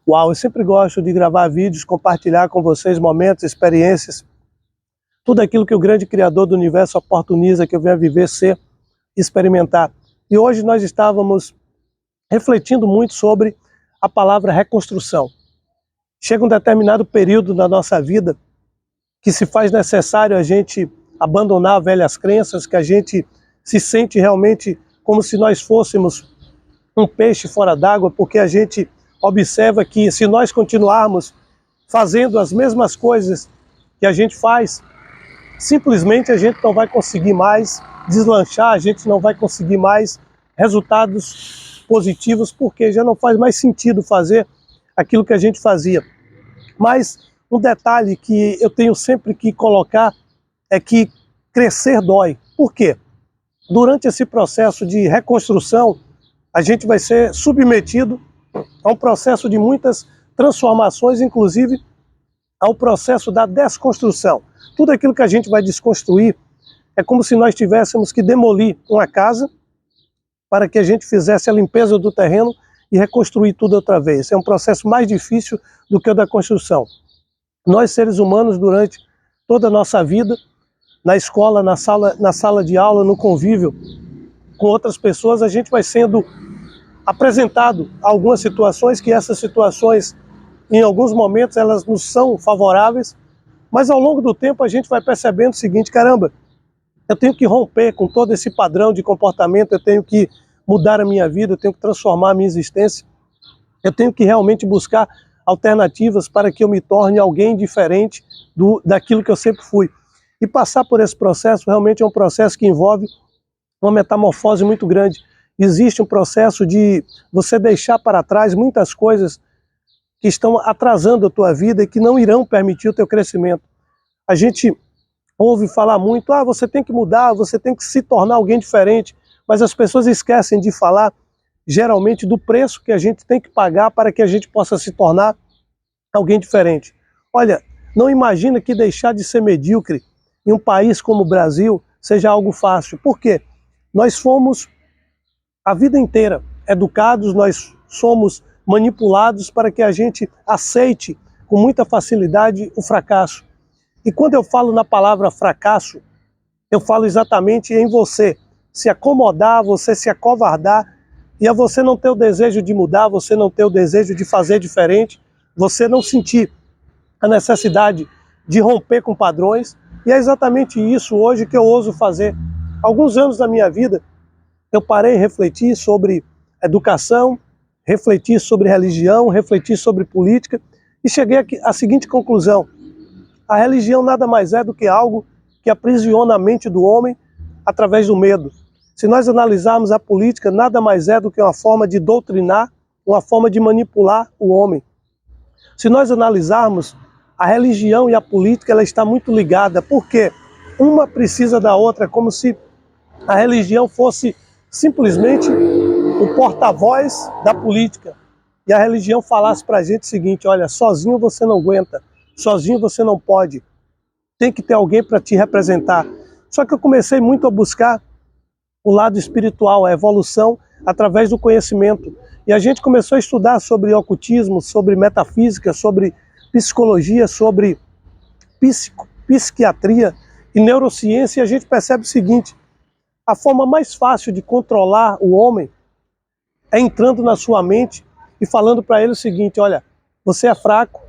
Uau, eu sempre gosto de gravar vídeos, compartilhar com vocês momentos, experiências, tudo aquilo que o grande Criador do Universo oportuniza que eu venha viver, ser, experimentar. E hoje nós estávamos refletindo muito sobre a palavra reconstrução. Chega um determinado período na nossa vida que se faz necessário a gente abandonar velhas crenças, que a gente se sente realmente como se nós fôssemos um peixe fora d'água, porque a gente observa que se nós continuarmos fazendo as mesmas coisas que a gente faz, simplesmente a gente não vai conseguir mais deslanchar, a gente não vai conseguir mais resultados positivos, porque já não faz mais sentido fazer aquilo que a gente fazia. Mas um detalhe que eu tenho sempre que colocar é que crescer dói. Por quê? Durante esse processo de reconstrução, a gente vai ser submetido a um processo de muitas transformações, inclusive ao processo da desconstrução. Tudo aquilo que a gente vai desconstruir é como se nós tivéssemos que demolir uma casa para que a gente fizesse a limpeza do terreno e reconstruir tudo outra vez. É um processo mais difícil do que o da construção. Nós, seres humanos, durante toda a nossa vida, na escola, na sala de aula, no convívio com outras pessoas, a gente vai sendo apresentado a algumas situações, que essas situações, em alguns momentos, elas nos são favoráveis, mas ao longo do tempo a gente vai percebendo o seguinte: caramba, eu tenho que romper com todo esse padrão de comportamento, eu tenho que mudar a minha vida, eu tenho que transformar a minha existência, eu tenho que realmente buscar alternativas para que eu me torne alguém diferente daquilo que eu sempre fui. E passar por esse processo realmente é um processo que envolve uma metamorfose muito grande. Existe um processo de você deixar para trás muitas coisas que estão atrasando a tua vida e que não irão permitir o teu crescimento. A gente ouve falar muito, você tem que mudar, você tem que se tornar alguém diferente, mas as pessoas esquecem de falar, geralmente, do preço que a gente tem que pagar para que a gente possa se tornar alguém diferente. Olha, não imagina que deixar de ser medíocre em um país como o Brasil seja algo fácil. Por quê? Nós fomos a vida inteira educados, nós somos manipulados para que a gente aceite com muita facilidade o fracasso. E quando eu falo na palavra fracasso, eu falo exatamente em você se acomodar, você se acovardar, e a você não ter o desejo de mudar, você não ter o desejo de fazer diferente, você não sentir a necessidade de romper com padrões. E é exatamente isso hoje que eu ouso fazer. Alguns anos da minha vida, eu parei e refleti sobre educação, refleti sobre religião, refleti sobre política e cheguei à seguinte conclusão: a religião nada mais é do que algo que aprisiona a mente do homem através do medo. Se nós analisarmos a política, nada mais é do que uma forma de doutrinar, uma forma de manipular o homem. Se nós analisarmos a religião e a política, ela está muito ligada, porque uma precisa da outra, como se a religião fosse simplesmente o porta-voz da política. E a religião falasse para a gente o seguinte: olha, sozinho você não aguenta, sozinho você não pode, tem que ter alguém para te representar. Só que eu comecei muito a buscar o lado espiritual, a evolução através do conhecimento. E a gente começou a estudar sobre ocultismo, sobre metafísica, sobre psicologia, sobre psiquiatria e neurociência, e a gente percebe o seguinte: a forma mais fácil de controlar o homem é entrando na sua mente e falando para ele o seguinte: olha, você é fraco,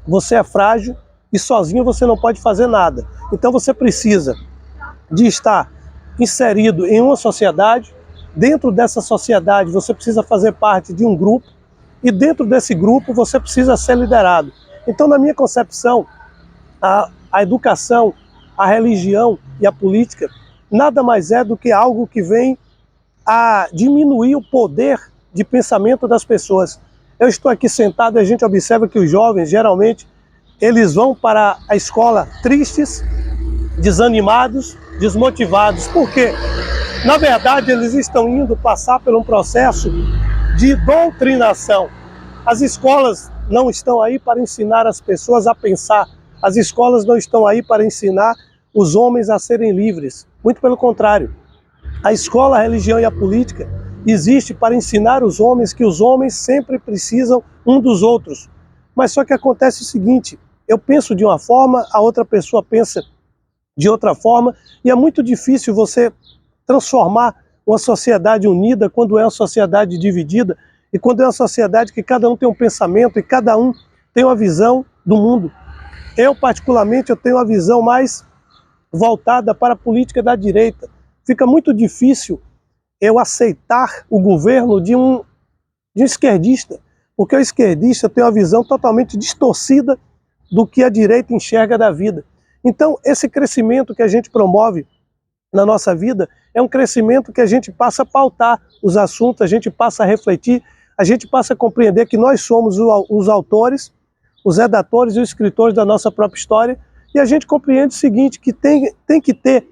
você é frágil e sozinho você não pode fazer nada. Então você precisa de estar inserido em uma sociedade, dentro dessa sociedade você precisa fazer parte de um grupo e dentro desse grupo você precisa ser liderado. Então, na minha concepção, a educação, a religião e a política nada mais é do que algo que vem a diminuir o poder de pensamento das pessoas. Eu estou aqui sentado e a gente observa que os jovens, geralmente, eles vão para a escola tristes, desanimados, desmotivados. Por quê? Na verdade, eles estão indo passar por um processo de doutrinação. As escolas não estão aí para ensinar as pessoas a pensar. As escolas não estão aí para ensinar os homens a serem livres. Muito pelo contrário. A escola, a religião e a política existe para ensinar os homens que os homens sempre precisam um dos outros. Mas só que acontece o seguinte, eu penso de uma forma, a outra pessoa pensa de outra forma, e é muito difícil você transformar uma sociedade unida quando é uma sociedade dividida, e quando é uma sociedade que cada um tem um pensamento e cada um tem uma visão do mundo. Eu, particularmente, eu tenho uma visão mais voltada para a política da direita. Fica muito difícil eu aceitar o governo de um esquerdista, porque o esquerdista tem uma visão totalmente distorcida do que a direita enxerga da vida. Então, esse crescimento que a gente promove na nossa vida é um crescimento que a gente passa a pautar os assuntos, a gente passa a refletir, a gente passa a compreender que nós somos os autores, os redatores e os escritores da nossa própria história, e a gente compreende o seguinte, que tem que ter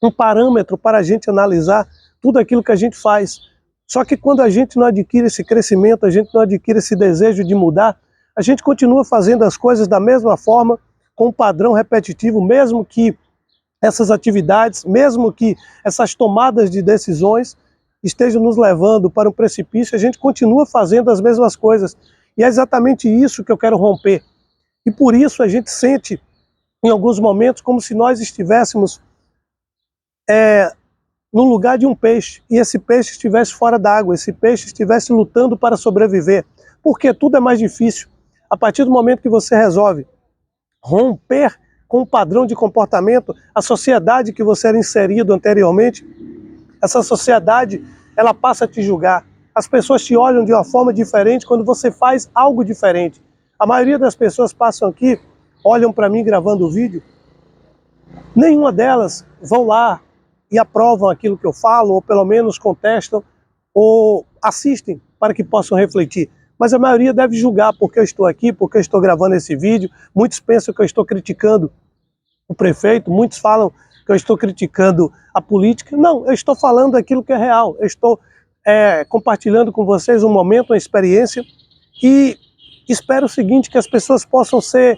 um parâmetro para a gente analisar tudo aquilo que a gente faz. Só que quando a gente não adquire esse crescimento, a gente não adquire esse desejo de mudar, a gente continua fazendo as coisas da mesma forma, com um padrão repetitivo, mesmo que essas atividades, mesmo que essas tomadas de decisões estejam nos levando para um precipício, a gente continua fazendo as mesmas coisas. E é exatamente isso que eu quero romper. E por isso a gente sente, em alguns momentos, como se nós estivéssemos no lugar de um peixe, e esse peixe estivesse fora d'água, esse peixe estivesse lutando para sobreviver. Porque tudo é mais difícil. A partir do momento que você resolve romper com o padrão de comportamento, a sociedade que você era inserido anteriormente, essa sociedade, ela passa a te julgar. As pessoas te olham de uma forma diferente quando você faz algo diferente. A maioria das pessoas passam aqui, olham para mim gravando o vídeo, nenhuma delas vão lá e aprovam aquilo que eu falo, ou pelo menos contestam, ou assistem para que possam refletir. Mas a maioria deve julgar porque eu estou aqui, porque eu estou gravando esse vídeo. Muitos pensam que eu estou criticando o prefeito, muitos falam que eu estou criticando a política. Não, eu estou falando aquilo que é real. Eu estou compartilhando com vocês um momento, uma experiência, e espero o seguinte, que as pessoas possam ser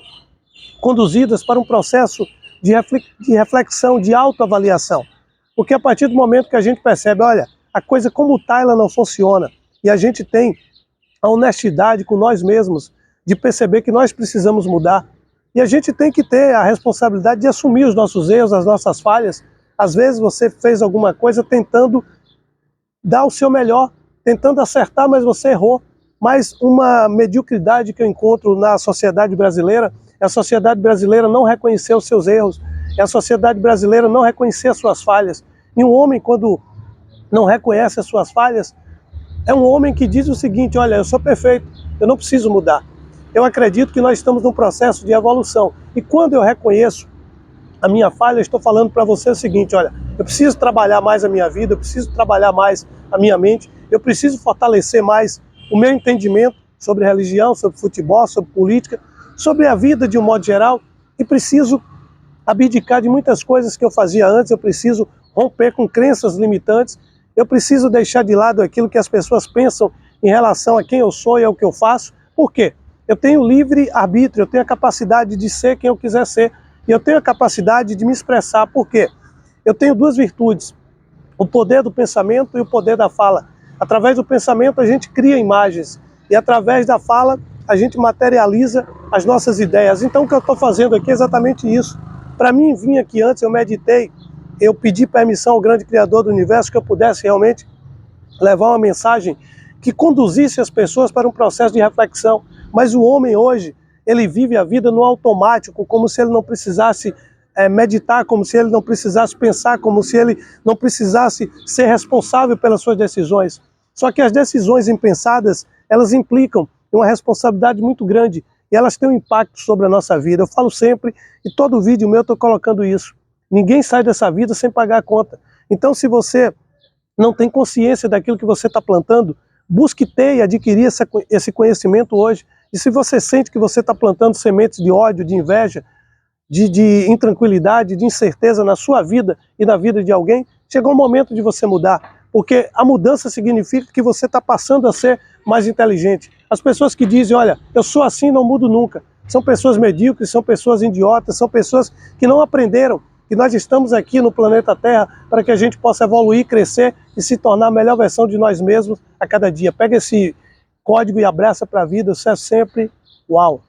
conduzidas para um processo de reflexão, de autoavaliação. Porque a partir do momento que a gente percebe, olha, a coisa como está, ela não funciona, e a gente tem a honestidade com nós mesmos, de perceber que nós precisamos mudar. E a gente tem que ter a responsabilidade de assumir os nossos erros, as nossas falhas. Às vezes você fez alguma coisa tentando dar o seu melhor, tentando acertar, mas você errou. Mas uma mediocridade que eu encontro na sociedade brasileira é a sociedade brasileira não reconhecer os seus erros, é a sociedade brasileira não reconhecer as suas falhas. E um homem, quando não reconhece as suas falhas, é um homem que diz o seguinte, olha, eu sou perfeito, eu não preciso mudar. Eu acredito que nós estamos num processo de evolução. E quando eu reconheço a minha falha, eu estou falando para você o seguinte, olha, eu preciso trabalhar mais a minha vida, eu preciso trabalhar mais a minha mente, eu preciso fortalecer mais o meu entendimento sobre religião, sobre futebol, sobre política, sobre a vida de um modo geral, e preciso abdicar de muitas coisas que eu fazia antes, eu preciso romper com crenças limitantes, eu preciso deixar de lado aquilo que as pessoas pensam em relação a quem eu sou e ao que eu faço. Por quê? Eu tenho livre arbítrio, eu tenho a capacidade de ser quem eu quiser ser, e eu tenho a capacidade de me expressar. Por quê? Eu tenho duas virtudes, o poder do pensamento e o poder da fala. Através do pensamento a gente cria imagens, e através da fala a gente materializa as nossas ideias. Então o que eu estou fazendo aqui é exatamente isso. Para mim vir aqui antes, eu meditei, eu pedi permissão ao grande Criador do Universo que eu pudesse realmente levar uma mensagem que conduzisse as pessoas para um processo de reflexão. Mas o homem hoje, ele vive a vida no automático, como se ele não precisasse meditar, como se ele não precisasse pensar, como se ele não precisasse ser responsável pelas suas decisões. Só que as decisões impensadas, elas implicam uma responsabilidade muito grande e elas têm um impacto sobre a nossa vida. Eu falo sempre, e todo vídeo meu eu estou colocando isso. Ninguém sai dessa vida sem pagar a conta. Então, se você não tem consciência daquilo que você está plantando, busque ter e adquirir esse conhecimento hoje. E se você sente que você está plantando sementes de ódio, de inveja, de intranquilidade, de incerteza na sua vida e na vida de alguém, chegou o momento de você mudar. Porque a mudança significa que você está passando a ser mais inteligente. As pessoas que dizem, olha, eu sou assim, não mudo nunca, são pessoas medíocres, são pessoas idiotas, são pessoas que não aprenderam que nós estamos aqui no planeta Terra para que a gente possa evoluir, crescer e se tornar a melhor versão de nós mesmos a cada dia. Pega esse código e abraça para a vida. Você é sempre uau!